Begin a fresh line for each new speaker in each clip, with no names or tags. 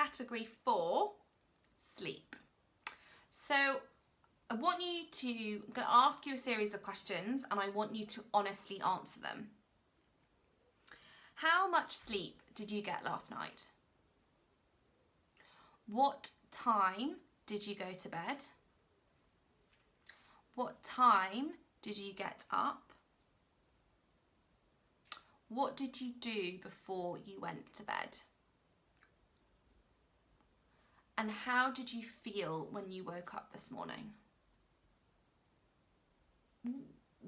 category 4, sleep. So I'm going to ask you a series of questions and I want you to honestly answer them. How much sleep did you get last night? What time did you go to bed? What time did you get up? What did you do before you went to bed? And how did you feel when you woke up this morning?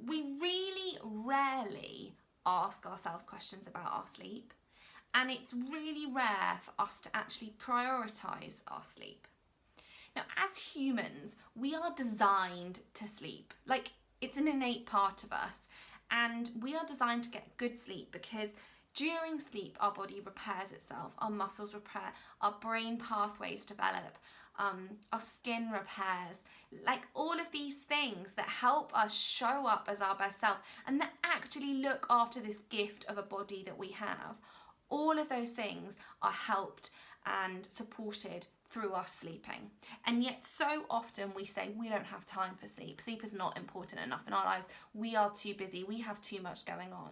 We really rarely ask ourselves questions about our sleep, and it's really rare for us to actually prioritise our sleep. Now, as humans, we are designed to sleep. Like, it's an innate part of us, and we are designed to get good sleep because during sleep, our body repairs itself, our muscles repair, our brain pathways develop, our skin repairs, like all of these things that help us show up as our best self and that actually look after this gift of a body that we have. All of those things are helped and supported through us sleeping. And yet so often we say we don't have time for sleep. Sleep is not important enough in our lives. We are too busy. We have too much going on.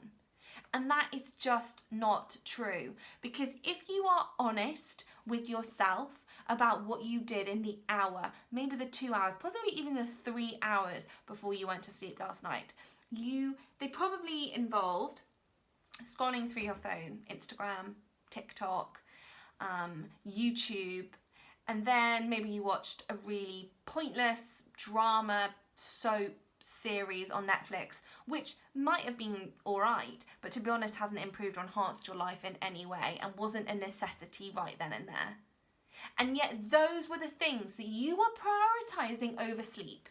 And that is just not true, because if you are honest with yourself about what you did in the hour, maybe the 2 hours, possibly even the 3 hours before you went to sleep last night, they probably involved scrolling through your phone, Instagram, TikTok, YouTube, and then maybe you watched a really pointless drama soap series on Netflix, which might have been alright, but to be honest hasn't improved or enhanced your life in any way and wasn't a necessity right then and there. And yet those were the things that you were prioritising over sleep.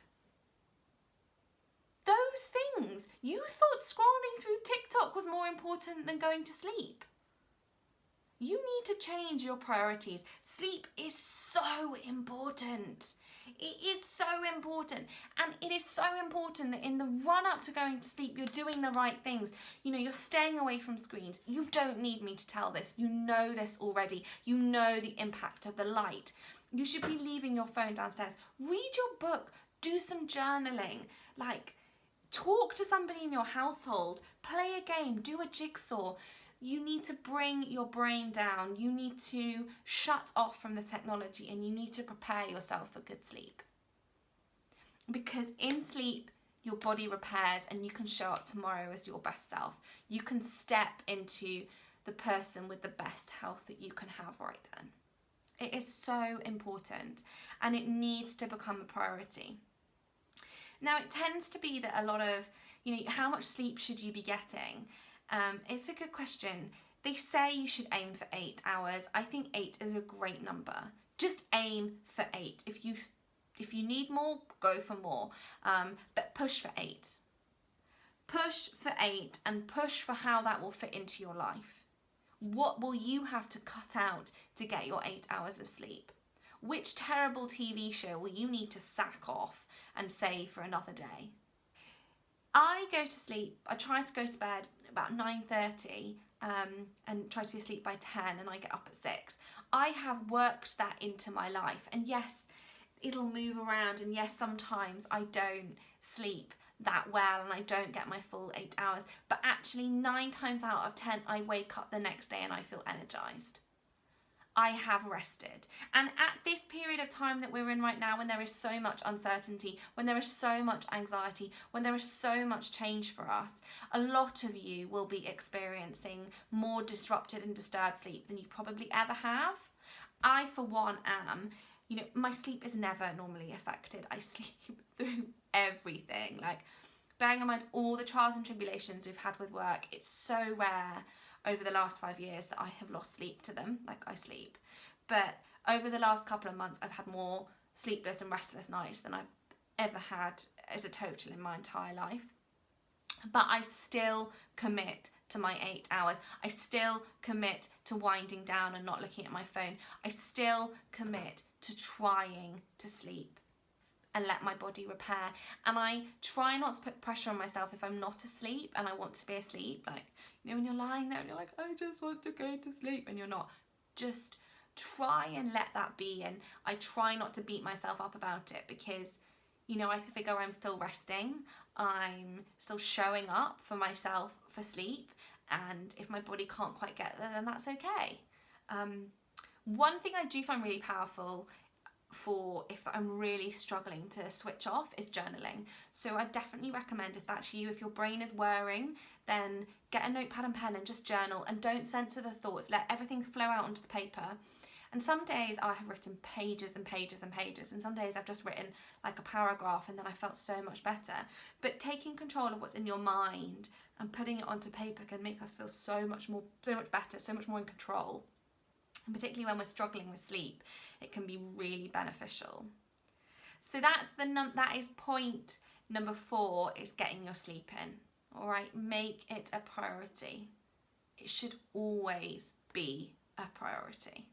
Those things, you thought scrolling through TikTok was more important than going to sleep. You need to change your priorities. Sleep is so important. It is so important. And it is so important that in the run up to going to sleep, you're doing the right things. You know, you're staying away from screens. You don't need me to tell this. You know this already. You know the impact of the light. You should be leaving your phone downstairs. Read your book. Do some journaling. Like, talk to somebody in your household. Play a game. Do a jigsaw. You need to bring your brain down. You need to shut off from the technology and you need to prepare yourself for good sleep. Because in sleep, your body repairs and you can show up tomorrow as your best self. You can step into the person with the best health that you can have right then. It is so important and it needs to become a priority. Now, it tends to be that a lot of, how much sleep should you be getting? It's a good question. They say you should aim for 8 hours. I think 8 is a great number. Just aim for 8. If you need more, go for more. But push for 8. Push for 8 and push for how that will fit into your life. What will you have to cut out to get your 8 hours of sleep? Which terrible TV show will you need to sack off and save for another day? I go to sleep, I try to go to bed about 9:30 and try to be asleep by 10 and I get up at 6. I have worked that into my life and yes, it'll move around and yes, sometimes I don't sleep that well and I don't get my full 8 hours, but actually 9 times out of 10 I wake up the next day and I feel energized. I have rested. And at this period of time that we're in right now, when there is so much uncertainty, when there is so much anxiety, when there is so much change for us, a lot of you will be experiencing more disrupted and disturbed sleep than you probably ever have. I, for one, am. My sleep is never normally affected. I sleep through everything. Like, bearing in mind all the trials and tribulations we've had with work, it's so rare over the last 5 years that I have lost sleep to them, like I sleep. But over the last couple of months, I've had more sleepless and restless nights than I've ever had as a total in my entire life. But I still commit to my 8 hours. I still commit to winding down and not looking at my phone. I still commit to trying to sleep and let my body repair. And I try not to put pressure on myself if I'm not asleep and I want to be asleep. Like, when you're lying there and you're like, I just want to go to sleep, and you're not. Just try and let that be, and I try not to beat myself up about it, because you know, I figure I'm still resting, I'm still showing up for myself for sleep, and if my body can't quite get there, then that's okay. One thing I do find really powerful for if I'm really struggling to switch off is journaling. So I definitely recommend, if that's you, if your brain is whirring, then get a notepad and pen and just journal, and don't censor the thoughts. Let everything flow out onto the paper. And some days I have written pages and pages and pages, and some days I've just written like a paragraph, and then I felt so much better. But taking control of what's in your mind and putting it onto paper can make us feel so much better, so much more in control. And particularly when we're struggling with sleep, it can be really beneficial. So that is point number 4, is getting your sleep in. All right, make it a priority. It should always be a priority.